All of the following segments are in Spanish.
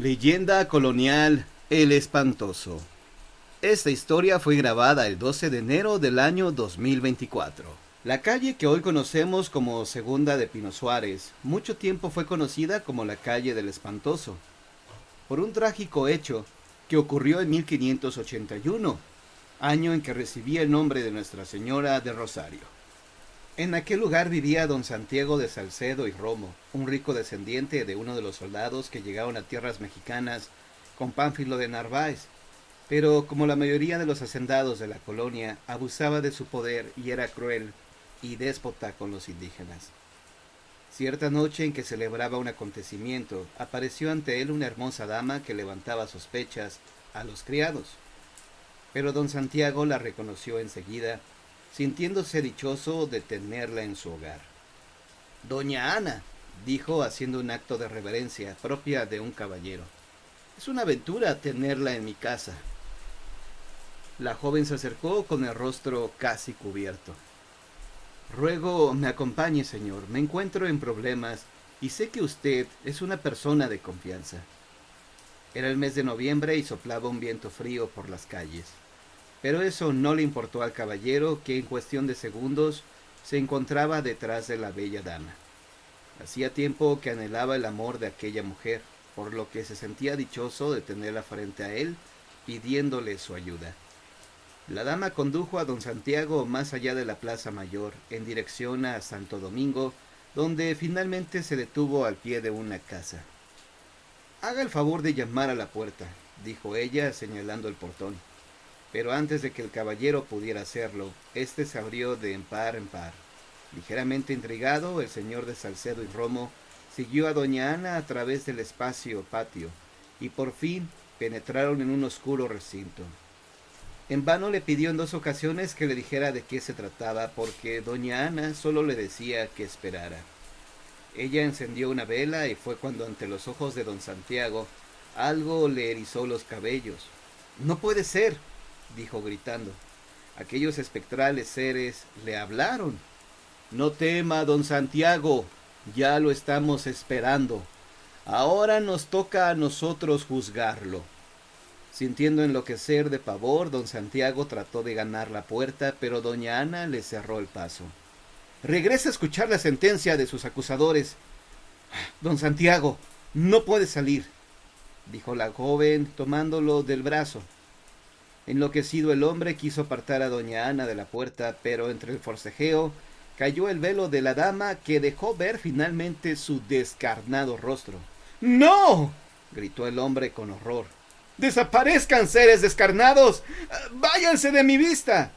Leyenda colonial El Espantoso. Esta historia fue grabada el 12 de enero del año 2024. La calle que hoy conocemos como Segunda de Pino Suárez, mucho tiempo fue conocida como la calle del Espantoso, por un trágico hecho que ocurrió en 1581, año en que recibía el nombre de Nuestra Señora de Rosario. En aquel lugar vivía don Santiago de Salcedo y Romo, un rico descendiente de uno de los soldados que llegaron a tierras mexicanas con Pánfilo de Narváez, pero como la mayoría de los hacendados de la colonia, abusaba de su poder y era cruel y déspota con los indígenas. Cierta noche en que celebraba un acontecimiento, apareció ante él una hermosa dama que levantaba sospechas a los criados, pero don Santiago la reconoció enseguida, sintiéndose dichoso de tenerla en su hogar. Doña Ana, dijo haciendo un acto de reverencia propia de un caballero, es una aventura tenerla en mi casa. La joven se acercó con el rostro casi cubierto. Ruego me acompañe, señor, me encuentro en problemas y sé que usted es una persona de confianza. Era el mes de noviembre y soplaba un viento frío por las calles. Pero eso no le importó al caballero, que en cuestión de segundos se encontraba detrás de la bella dama. Hacía tiempo que anhelaba el amor de aquella mujer, por lo que se sentía dichoso de tenerla frente a él, pidiéndole su ayuda. La dama condujo a don Santiago más allá de la Plaza Mayor, en dirección a Santo Domingo, donde finalmente se detuvo al pie de una casa. Haga el favor de llamar a la puerta, dijo ella, señalando el portón. Pero antes de que el caballero pudiera hacerlo, éste se abrió de par en par. Ligeramente intrigado, el señor de Salcedo y Romo siguió a doña Ana a través del espacio patio, y por fin penetraron en un oscuro recinto. En vano le pidió en 2 ocasiones que le dijera de qué se trataba, porque doña Ana solo le decía que esperara. Ella encendió una vela y fue cuando ante los ojos de don Santiago algo le erizó los cabellos. «No puede ser», dijo gritando. Aquellos espectrales seres le hablaron. «No tema, don Santiago, ya lo estamos esperando. Ahora nos toca a nosotros juzgarlo». Sintiendo enloquecer de pavor, don Santiago trató de ganar la puerta, pero doña Ana le cerró el paso. «Regresa a escuchar la sentencia de sus acusadores. Don Santiago, no puede salir», dijo la joven tomándolo del brazo. Enloquecido el hombre quiso apartar a doña Ana de la puerta, pero entre el forcejeo cayó el velo de la dama, que dejó ver finalmente su descarnado rostro. «¡No!», gritó el hombre con horror. «¡Desaparezcan, seres descarnados! ¡Váyanse de mi vista!».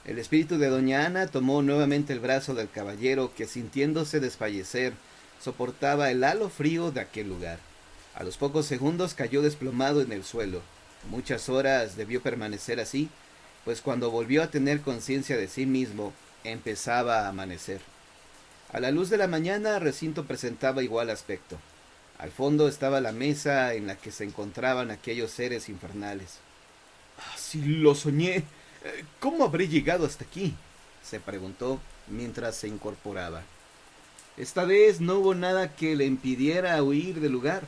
El espíritu de doña Ana tomó nuevamente el brazo del caballero, que sintiéndose desfallecer soportaba el halo frío de aquel lugar. A los pocos segundos cayó desplomado en el suelo. Muchas horas debió permanecer así, pues cuando volvió a tener conciencia de sí mismo, empezaba a amanecer. A la luz de la mañana el recinto presentaba igual aspecto. Al fondo estaba la mesa en la que se encontraban aquellos seres infernales. «Si lo soñé, ¿cómo habré llegado hasta aquí?», se preguntó mientras se incorporaba. Esta vez no hubo nada que le impidiera huir del lugar.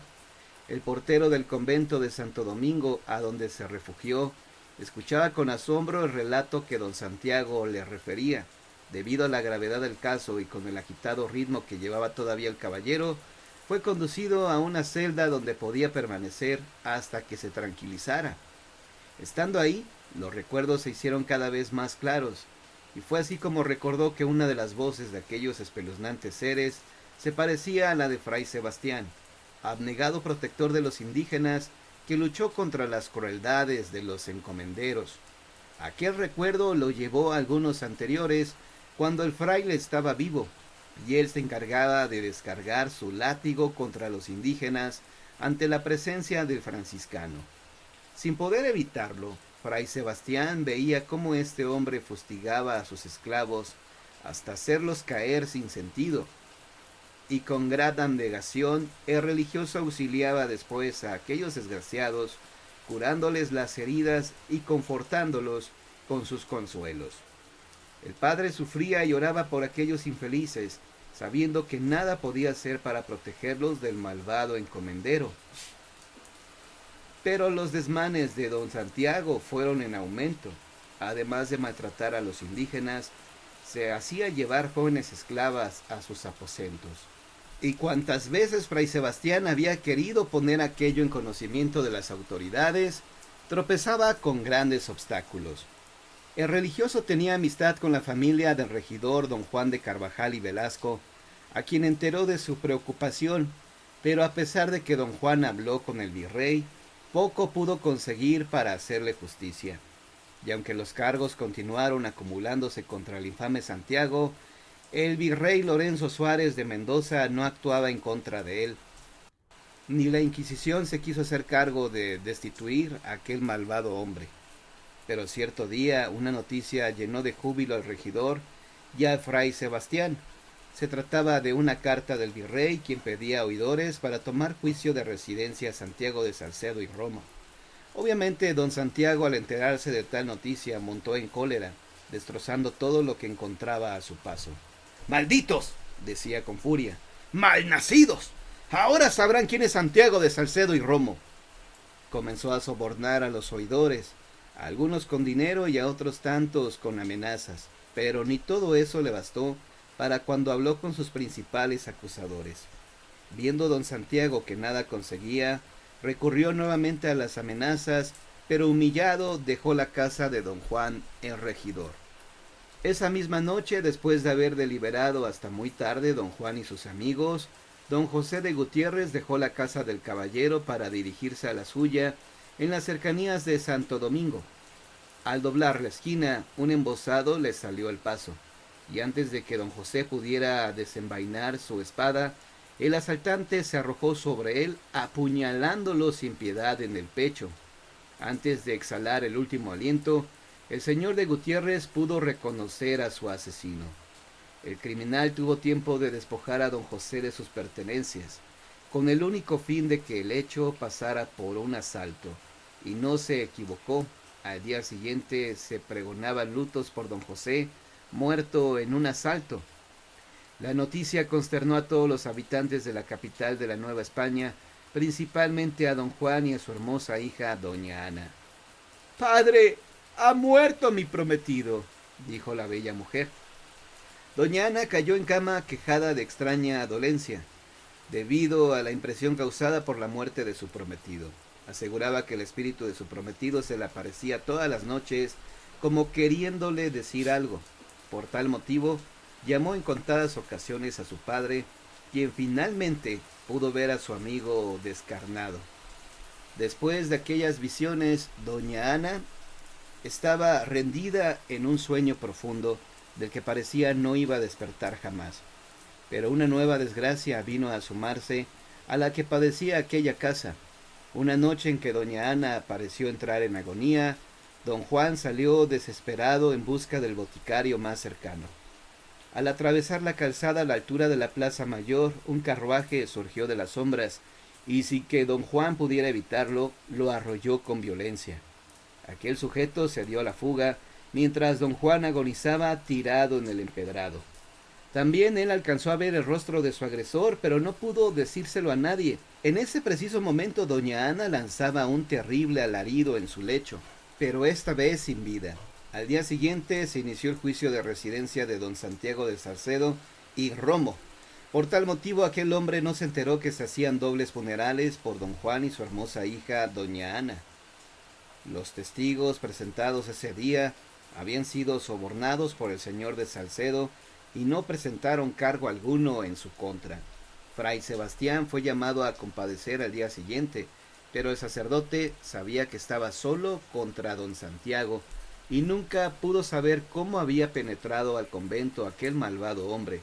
El portero del convento de Santo Domingo, a donde se refugió, escuchaba con asombro el relato que don Santiago le refería. Debido a la gravedad del caso y con el agitado ritmo que llevaba todavía el caballero, fue conducido a una celda donde podía permanecer hasta que se tranquilizara. Estando ahí, los recuerdos se hicieron cada vez más claros, y fue así como recordó que una de las voces de aquellos espeluznantes seres se parecía a la de Fray Sebastián, abnegado protector de los indígenas que luchó contra las crueldades de los encomenderos. Aquel recuerdo lo llevó a algunos anteriores, cuando el fraile estaba vivo, y él se encargaba de descargar su látigo contra los indígenas ante la presencia del franciscano. Sin poder evitarlo, Fray Sebastián veía cómo este hombre fustigaba a sus esclavos hasta hacerlos caer sin sentido, y con gran abnegación el religioso auxiliaba después a aquellos desgraciados, curándoles las heridas y confortándolos con sus consuelos. El padre sufría y oraba por aquellos infelices, sabiendo que nada podía hacer para protegerlos del malvado encomendero. Pero los desmanes de don Santiago fueron en aumento. Además de maltratar a los indígenas, se hacía llevar jóvenes esclavas a sus aposentos. Y cuantas veces Fray Sebastián había querido poner aquello en conocimiento de las autoridades, tropezaba con grandes obstáculos. El religioso tenía amistad con la familia del regidor don Juan de Carvajal y Velasco, a quien enteró de su preocupación, pero a pesar de que don Juan habló con el virrey, poco pudo conseguir para hacerle justicia. Y aunque los cargos continuaron acumulándose contra el infame Santiago, el virrey Lorenzo Suárez de Mendoza no actuaba en contra de él, ni la Inquisición se quiso hacer cargo de destituir a aquel malvado hombre. Pero cierto día una noticia llenó de júbilo al regidor y al fray Sebastián. Se trataba de una carta del virrey, quien pedía oidores para tomar juicio de residencia a Santiago de Salcedo y Roma. Obviamente don Santiago, al enterarse de tal noticia, montó en cólera, destrozando todo lo que encontraba a su paso. ¡Malditos!, decía con furia. ¡Malnacidos! Ahora sabrán quién es Santiago de Salcedo y Romo. Comenzó a sobornar a los oidores, a algunos con dinero y a otros tantos con amenazas, pero ni todo eso le bastó para cuando habló con sus principales acusadores. Viendo don Santiago que nada conseguía, recurrió nuevamente a las amenazas, pero humillado dejó la casa de don Juan el regidor. Esa misma noche, después de haber deliberado hasta muy tarde don Juan y sus amigos, don José de Gutiérrez dejó la casa del caballero para dirigirse a la suya en las cercanías de Santo Domingo. Al doblar la esquina, un embosado le salió al paso, y antes de que don José pudiera desenvainar su espada, el asaltante se arrojó sobre él, apuñalándolo sin piedad en el pecho. Antes de exhalar el último aliento, el señor de Gutiérrez pudo reconocer a su asesino. El criminal tuvo tiempo de despojar a don José de sus pertenencias, con el único fin de que el hecho pasara por un asalto, y no se equivocó. Al día siguiente se pregonaban lutos por don José, muerto en un asalto. La noticia consternó a todos los habitantes de la capital de la Nueva España, principalmente a don Juan y a su hermosa hija doña Ana. «¡Padre, ha muerto mi prometido!», dijo la bella mujer. Doña Ana cayó en cama quejada de extraña dolencia, debido a la impresión causada por la muerte de su prometido. Aseguraba que el espíritu de su prometido se le aparecía todas las noches como queriéndole decir algo. Por tal motivo, llamó en contadas ocasiones a su padre, quien finalmente pudo ver a su amigo descarnado. Después de aquellas visiones, doña Ana estaba rendida en un sueño profundo del que parecía no iba a despertar jamás. Pero una nueva desgracia vino a sumarse a la que padecía aquella casa. Una noche en que doña Ana pareció entrar en agonía, don Juan salió desesperado en busca del boticario más cercano. Al atravesar la calzada a la altura de la Plaza Mayor, un carruaje surgió de las sombras, y sin que don Juan pudiera evitarlo, lo arrolló con violencia. Aquel sujeto se dio a la fuga, mientras don Juan agonizaba tirado en el empedrado. También él alcanzó a ver el rostro de su agresor, pero no pudo decírselo a nadie. En ese preciso momento doña Ana lanzaba un terrible alarido en su lecho, pero esta vez sin vida. Al día siguiente se inició el juicio de residencia de don Santiago de Salcedo y Romo. Por tal motivo aquel hombre no se enteró que se hacían dobles funerales por don Juan y su hermosa hija doña Ana. Los testigos presentados ese día habían sido sobornados por el señor de Salcedo y no presentaron cargo alguno en su contra. Fray Sebastián fue llamado a compadecer al día siguiente, pero el sacerdote sabía que estaba solo contra don Santiago y nunca pudo saber cómo había penetrado al convento aquel malvado hombre,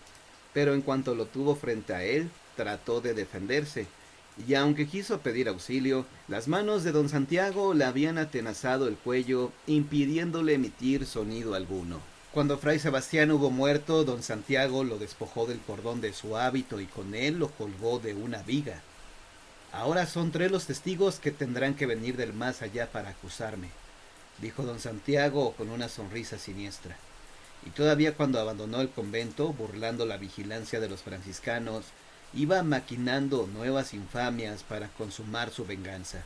pero en cuanto lo tuvo frente a él, trató de defenderse, y aunque quiso pedir auxilio, las manos de don Santiago le habían atenazado el cuello, impidiéndole emitir sonido alguno. Cuando fray Sebastián hubo muerto, don Santiago lo despojó del cordón de su hábito y con él lo colgó de una viga. «Ahora son 3 los testigos que tendrán que venir del más allá para acusarme», dijo don Santiago con una sonrisa siniestra. Y todavía cuando abandonó el convento, burlando la vigilancia de los franciscanos, iba maquinando nuevas infamias para consumar su venganza.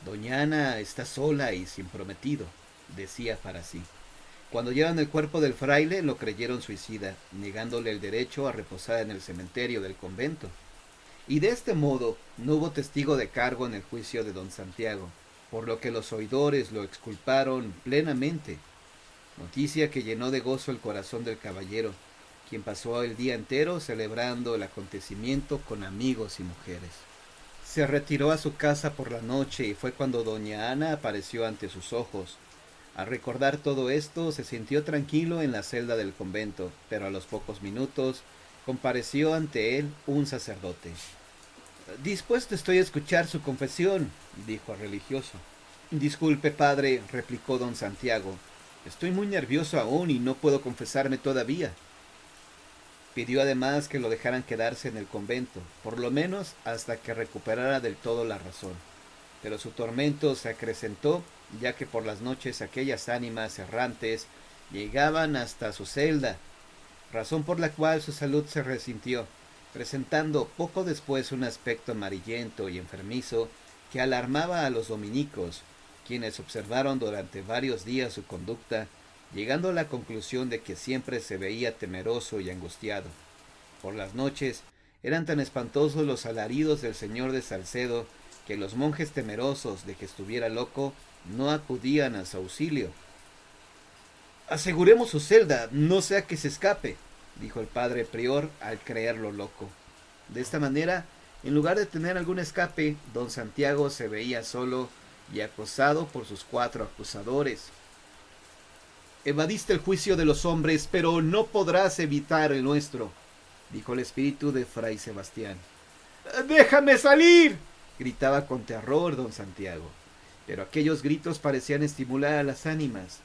Doña Ana está sola y sin prometido, decía para sí. Cuando hallaron el cuerpo del fraile lo creyeron suicida, negándole el derecho a reposar en el cementerio del convento. Y de este modo no hubo testigo de cargo en el juicio de don Santiago, por lo que los oidores lo exculparon plenamente, noticia que llenó de gozo el corazón del caballero, quien pasó el día entero celebrando el acontecimiento con amigos y mujeres. Se retiró a su casa por la noche y fue cuando doña Ana apareció ante sus ojos. Al recordar todo esto, se sintió tranquilo en la celda del convento, pero a los pocos minutos compareció ante él un sacerdote. Dispuesto estoy a escuchar su confesión, dijo el religioso. Disculpe, padre, replicó don Santiago. Estoy muy nervioso aún y no puedo confesarme todavía. Pidió además que lo dejaran quedarse en el convento, por lo menos hasta que recuperara del todo la razón. Pero su tormento se acrecentó, ya que por las noches aquellas ánimas errantes llegaban hasta su celda, razón por la cual su salud se resintió, presentando poco después un aspecto amarillento y enfermizo que alarmaba a los dominicos, quienes observaron durante varios días su conducta, llegando a la conclusión de que siempre se veía temeroso y angustiado. Por las noches eran tan espantosos los alaridos del señor de Salcedo que los monjes, temerosos de que estuviera loco, no acudían a su auxilio. Aseguremos su celda, no sea que se escape, dijo el padre prior al creerlo loco. De esta manera, en lugar de tener algún escape, don Santiago se veía solo y acosado por sus 4 acusadores. Evadiste el juicio de los hombres, pero no podrás evitar el nuestro, dijo el espíritu de fray Sebastián. ¡Déjame salir!, gritaba con terror don Santiago, pero aquellos gritos parecían estimular a las ánimas.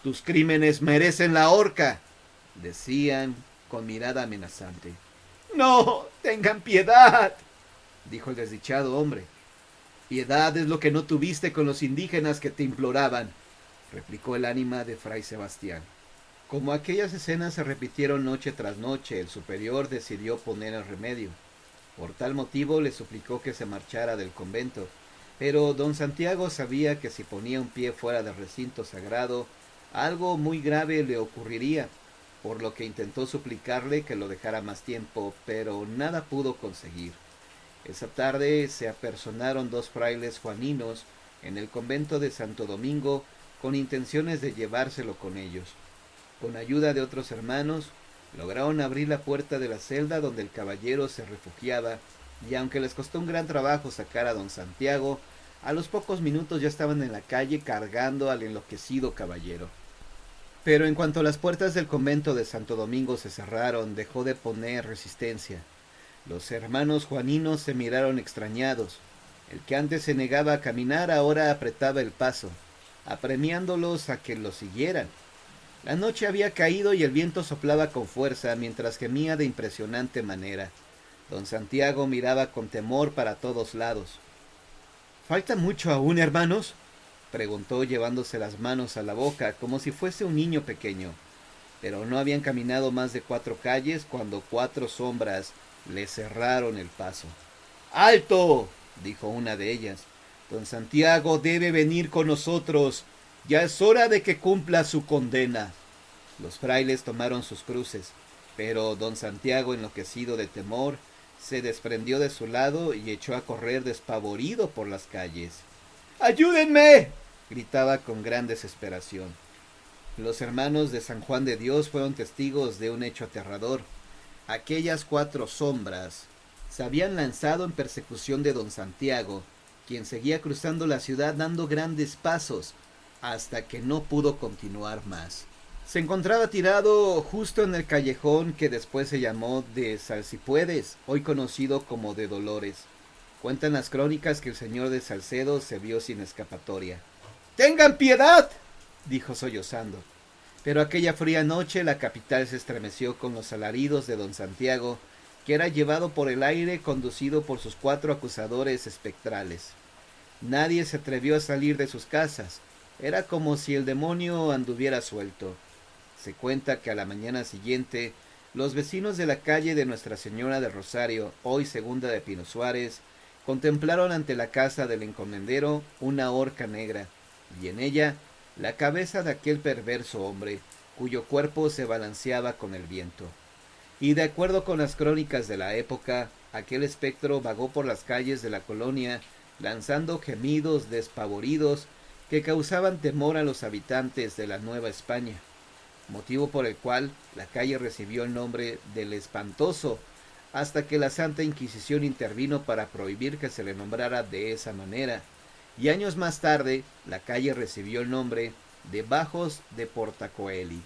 Tus crímenes merecen la horca, decían con mirada amenazante. No, tengan piedad, dijo el desdichado hombre. Piedad es lo que no tuviste con los indígenas que te imploraban, replicó el ánima de fray Sebastián. Como aquellas escenas se repitieron noche tras noche, el superior decidió poner el remedio. Por tal motivo le suplicó que se marchara del convento, pero don Santiago sabía que si ponía un pie fuera del recinto sagrado, algo muy grave le ocurriría, por lo que intentó suplicarle que lo dejara más tiempo, pero nada pudo conseguir. Esa tarde se apersonaron 2 frailes juaninos en el convento de Santo Domingo con intenciones de llevárselo con ellos. Con ayuda de otros hermanos, lograron abrir la puerta de la celda donde el caballero se refugiaba, y aunque les costó un gran trabajo sacar a don Santiago, a los pocos minutos ya estaban en la calle cargando al enloquecido caballero. Pero en cuanto las puertas del convento de Santo Domingo se cerraron, dejó de poner resistencia. Los hermanos juaninos se miraron extrañados. El que antes se negaba a caminar ahora apretaba el paso, apremiándolos a que lo siguieran. La noche había caído y el viento soplaba con fuerza mientras gemía de impresionante manera. Don Santiago miraba con temor para todos lados. ¿Falta mucho aún, hermanos?, preguntó llevándose las manos a la boca como si fuese un niño pequeño. Pero no habían caminado más de 4 calles cuando 4 sombras le cerraron el paso. ¡Alto!, dijo una de ellas. Don Santiago debe venir con nosotros. Ya es hora de que cumpla su condena. Los frailes tomaron sus cruces, pero don Santiago, enloquecido de temor, se desprendió de su lado y echó a correr despavorido por las calles. ¡Ayúdenme!, gritaba con gran desesperación. Los hermanos de San Juan de Dios fueron testigos de un hecho aterrador. Aquellas 4 sombras se habían lanzado en persecución de don Santiago, quien seguía cruzando la ciudad dando grandes pasos, hasta que no pudo continuar más. Se encontraba tirado justo en el callejón que después se llamó de Salsipuedes, hoy conocido como de Dolores. Cuentan las crónicas que el señor de Salcedo se vio sin escapatoria. ¡Tengan piedad!, dijo sollozando. Pero aquella fría noche la capital se estremeció con los alaridos de don Santiago, que era llevado por el aire conducido por sus 4 acusadores espectrales. Nadie se atrevió a salir de sus casas. Era como si el demonio anduviera suelto. Se cuenta que a la mañana siguiente, los vecinos de la calle de Nuestra Señora del Rosario, hoy segunda de Pino Suárez, contemplaron ante la casa del encomendero una horca negra, y en ella la cabeza de aquel perverso hombre, cuyo cuerpo se balanceaba con el viento. Y de acuerdo con las crónicas de la época, aquel espectro vagó por las calles de la colonia, lanzando gemidos despavoridos que causaban temor a los habitantes de la Nueva España, motivo por el cual la calle recibió el nombre del Espantoso, hasta que la Santa Inquisición intervino para prohibir que se le nombrara de esa manera, y años más tarde la calle recibió el nombre de Bajos de Portacoeli.